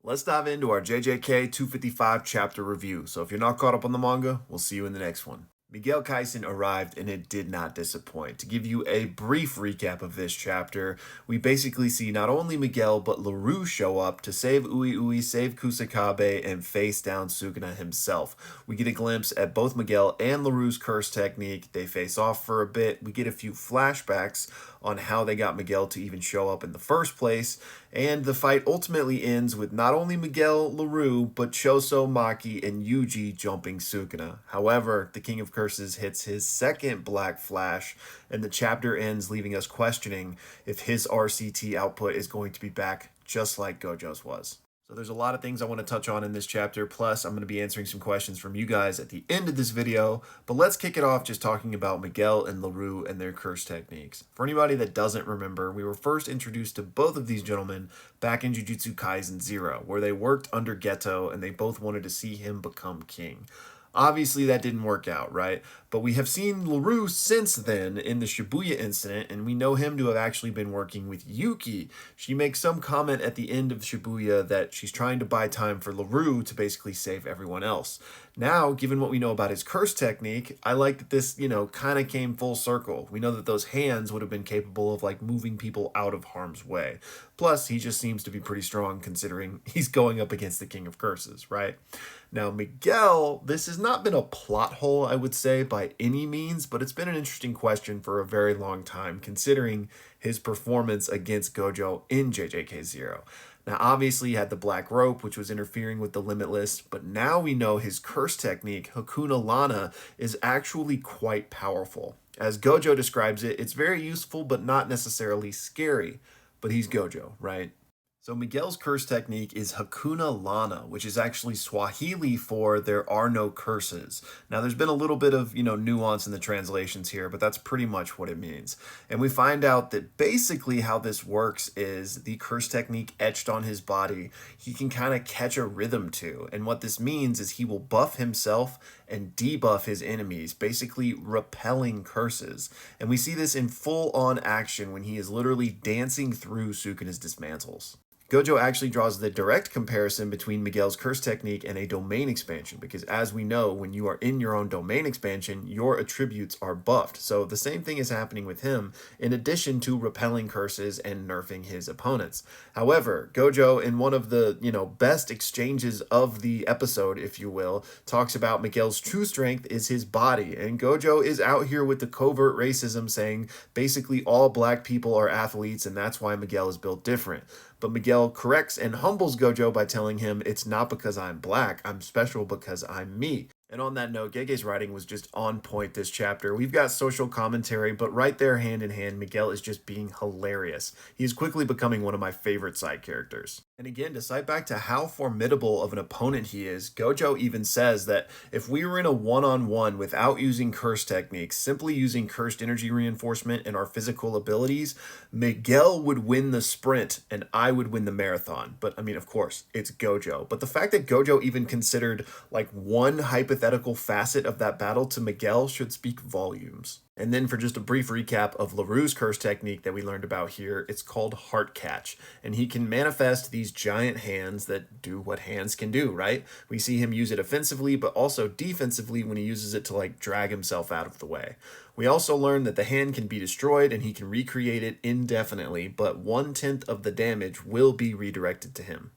Let's dive into our JJK 255 chapter review. So if you're not caught up on the manga, we'll see you in the next one. Miguel Kaisen arrived and it did not disappoint. To give you a brief recap of this chapter, we basically see not only Miguel but Larue show up to save Ui, save kusakabe, and face down Sukuna himself. We get a glimpse at both Miguel and Larue's curse technique. They face off for a bit. We get a few flashbacks on how they got Miguel to even show up in the first place, and the fight ultimately ends with not only Miguel, Larue, but Choso, Maki, and Yuji jumping Sukuna. However, the King of Curses hits his second Black Flash, and the chapter ends leaving us questioning if his RCT output is going to be back just like Gojo's was. So there's a lot of things I want to touch on in this chapter, plus I'm going to be answering some questions from you guys at the end of this video, but let's kick it off just talking about Miguel and Larue and their curse techniques. For anybody that doesn't remember, we were first introduced to both of these gentlemen back in Jujutsu Kaisen 0, where they worked under Geto and they both wanted to see him become king. Obviously, that didn't work out, right? But we have seen Larue since then in the Shibuya incident, and we know him to have actually been working with Yuki. She makes some comment at the end of Shibuya that she's trying to buy time for Larue to basically save everyone else. Now, given what we know about his curse technique, I like that this, kind of came full circle. We know that those hands would have been capable of, moving people out of harm's way. Plus, he just seems to be pretty strong considering he's going up against the King of Curses, right? Now, Miguel, this has not been a plot hole, I would say, by any means, but it's been an interesting question for a very long time, considering his performance against Gojo in JJK0. Now, obviously, he had the black rope, which was interfering with the Limitless, but now we know his curse technique, Hakuna Lana, is actually quite powerful. As Gojo describes it, it's very useful, but not necessarily scary. But he's Gojo, right? So Miguel's curse technique is Hakuna Lana, which is actually Swahili for there are no curses. Now there's been a little bit of, nuance in the translations here, but that's pretty much what it means. And we find out that basically how this works is the curse technique etched on his body, he can kind of catch a rhythm to. And what this means is he will buff himself and debuff his enemies, basically repelling curses. And we see this in full-on action when he is literally dancing through Sukuna's dismantles. Gojo actually draws the direct comparison between Miguel's curse technique and a domain expansion, because as we know, when you are in your own domain expansion, your attributes are buffed. So the same thing is happening with him, in addition to repelling curses and nerfing his opponents. However, Gojo, in one of the, best exchanges of the episode, if you will, talks about Miguel's true strength is his body, and Gojo is out here with the covert racism saying basically all black people are athletes and that's why Miguel is built different. But Miguel corrects and humbles Gojo by telling him, it's not because I'm black, I'm special because I'm me. And on that note, Gege's writing was just on point this chapter. We've got social commentary, but right there hand in hand, Miguel is just being hilarious. He is quickly becoming one of my favorite side characters. And again, to cite back to how formidable of an opponent he is, Gojo even says that if we were in a one-on-one without using curse techniques, simply using cursed energy reinforcement and our physical abilities, Miguel would win the sprint and I would win the marathon. But I mean, of course, it's Gojo. But the fact that Gojo even considered one hypothetical facet of that battle to Miguel should speak volumes. And then for just a brief recap of Larue's curse technique that we learned about here, it's called Heart Catch. And he can manifest these giant hands that do what hands can do, right? We see him use it offensively, but also defensively when he uses it to drag himself out of the way. We also learn that the hand can be destroyed and he can recreate it indefinitely, but 1/10 of the damage will be redirected to him.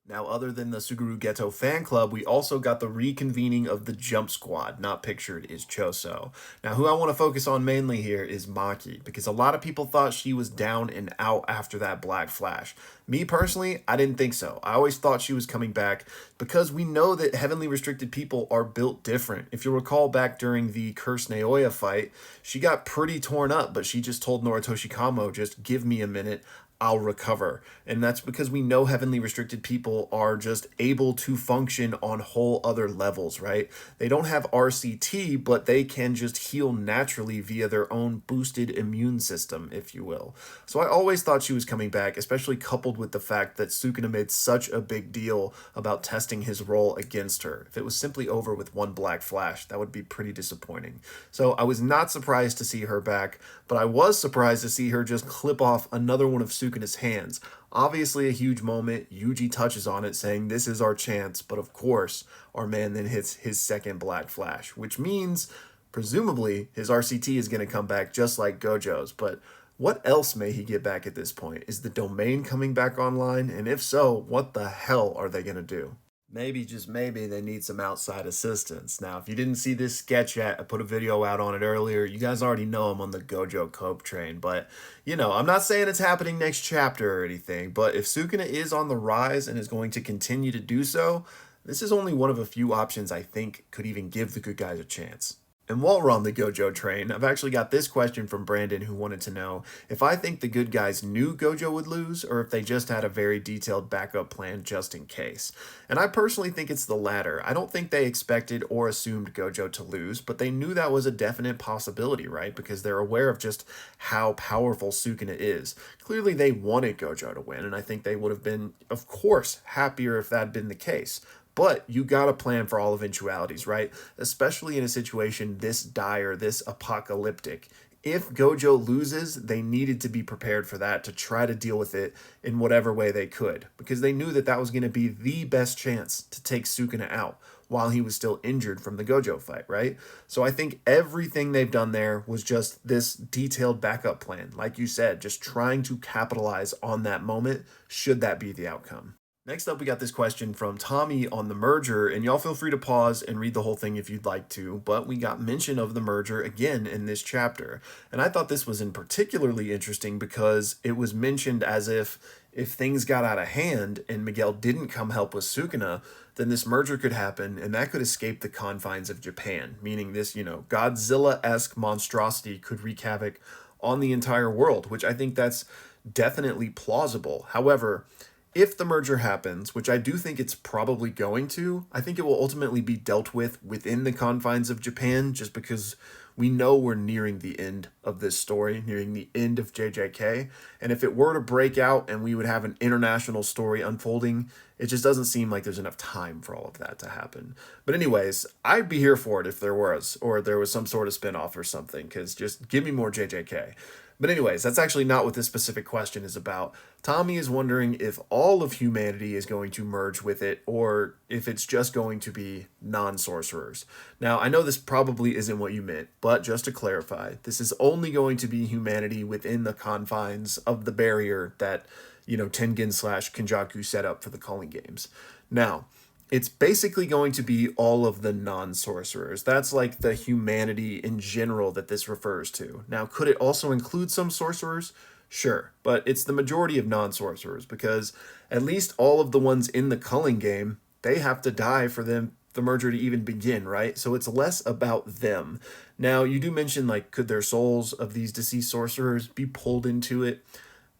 Now, other than the Suguru Geto fan club, we also got the reconvening of the Jump Squad. Not pictured is Choso. Now, who I want to focus on mainly here is Maki, because a lot of people thought she was down and out after that Black Flash. Me personally, I didn't think so. I always thought she was coming back because we know that heavenly restricted people are built different. If you recall back during the Curse Naoya fight, she got pretty torn up, but she just told Noritoshi Kamo, just give me a minute, I'll recover. And that's because we know heavenly restricted people are just able to function on whole other levels, right? They don't have RCT, but they can just heal naturally via their own boosted immune system, if you will. So I always thought she was coming back, especially coupled with the fact that Sukuna made such a big deal about testing his role against her. If it was simply over with one Black Flash, that would be pretty disappointing. So I was not surprised to see her back, but I was surprised to see her just clip off another one of Sukuna's Sukuna's hands. Obviously a huge moment. Yuji touches on it, saying this is our chance, but of course, our man then hits his second black flash, which means, presumably, his RCT is going to come back just like Gojo's, but what else may he get back at this point? Is the domain coming back online? And if so, what the hell are they going to do? Maybe, just maybe, they need some outside assistance. Now, if you didn't see this sketch yet, I put a video out on it earlier. You guys already know I'm on the Gojo Cope train, but, I'm not saying it's happening next chapter or anything, but if Sukuna is on the rise and is going to continue to do so, this is only one of a few options I think could even give the good guys a chance. And while we're on the Gojo train, I've actually got this question from Brandon, who wanted to know if I think the good guys knew Gojo would lose or if they just had a very detailed backup plan just in case. And I personally think it's the latter. I don't think they expected or assumed Gojo to lose, but they knew that was a definite possibility, right? Because they're aware of just how powerful Sukuna is. Clearly they wanted Gojo to win, and I think they would have been, of course, happier if that had been the case. But you gotta plan for all eventualities, right? Especially in a situation this dire, this apocalyptic. If Gojo loses, they needed to be prepared for that, to try to deal with it in whatever way they could, because they knew that that was going to be the best chance to take Sukuna out while he was still injured from the Gojo fight, right? So I think everything they've done there was just this detailed backup plan. Like you said, just trying to capitalize on that moment, should that be the outcome. Next up, we got this question from Tommy on the merger, and y'all feel free to pause and read the whole thing if you'd like to, but we got mention of the merger again in this chapter. And I thought this was particularly interesting because it was mentioned as if things got out of hand and Miguel didn't come help with Sukuna, then this merger could happen and that could escape the confines of Japan, meaning this, Godzilla-esque monstrosity could wreak havoc on the entire world, which I think that's definitely plausible. However, if the merger happens, which I do think it's probably going to, I think it will ultimately be dealt with within the confines of Japan, just because we know we're nearing the end of this story, nearing the end of JJK. And if it were to break out and we would have an international story unfolding, it just doesn't seem like there's enough time for all of that to happen. But anyways, I'd be here for it if there was, or there was some sort of spinoff or something, because just give me more JJK. But anyways, that's actually not what this specific question is about. Tommy is wondering if all of humanity is going to merge with it, or if it's just going to be non-sorcerers. Now, I know this probably isn't what you meant, but just to clarify, this is only going to be humanity within the confines of the barrier that, Tengen/Kenjaku set up for the Culling Games. Now, it's basically going to be all of the non-sorcerers. That's like the humanity in general that this refers to. Now, could it also include some sorcerers? Sure, but it's the majority of non-sorcerers, because at least all of the ones in the Culling game, they have to die for the merger to even begin, right? So it's less about them. Now, you do mention, could their souls of these deceased sorcerers be pulled into it?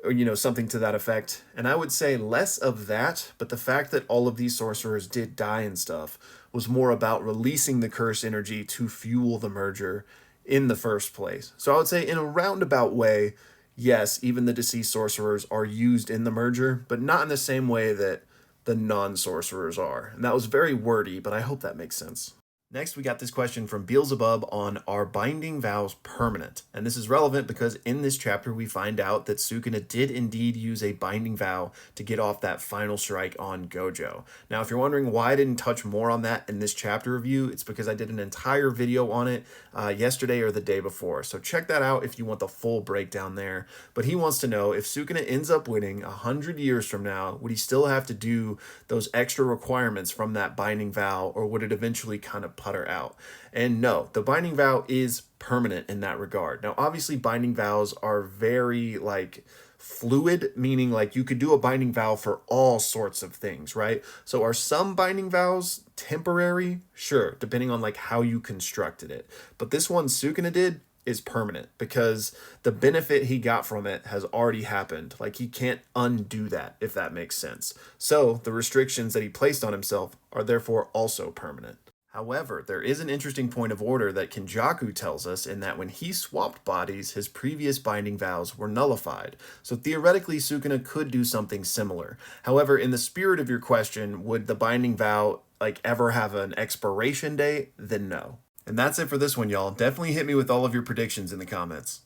Or, something to that effect. And I would say less of that, but the fact that all of these sorcerers did die and stuff was more about releasing the curse energy to fuel the merger in the first place. So I would say in a roundabout way, yes, even the deceased sorcerers are used in the merger, but not in the same way that the non-sorcerers are. And that was very wordy, but I hope that makes sense. Next, we got this question from Beelzebub on, are binding vows permanent? And this is relevant because in this chapter, we find out that Sukuna did indeed use a binding vow to get off that final strike on Gojo. Now, if you're wondering why I didn't touch more on that in this chapter review, it's because I did an entire video on it yesterday or the day before. So check that out if you want the full breakdown there. But he wants to know, if Sukuna ends up winning 100 years from now, would he still have to do those extra requirements from that binding vow, or would it eventually kind of putter out? And no, the binding vow is permanent in that regard. Now, obviously, binding vows are very fluid, meaning you could do a binding vow for all sorts of things, right? So are some binding vows temporary? Sure, depending on how you constructed it. But this one Sukuna did is permanent, because the benefit he got from it has already happened. He can't undo that, if that makes sense. So the restrictions that he placed on himself are therefore also permanent. However, there is an interesting point of order that Kenjaku tells us, in that when he swapped bodies, his previous binding vows were nullified. So theoretically, Sukuna could do something similar. However, in the spirit of your question, would the binding vow ever have an expiration date? Then no. And that's it for this one, y'all. Definitely hit me with all of your predictions in the comments.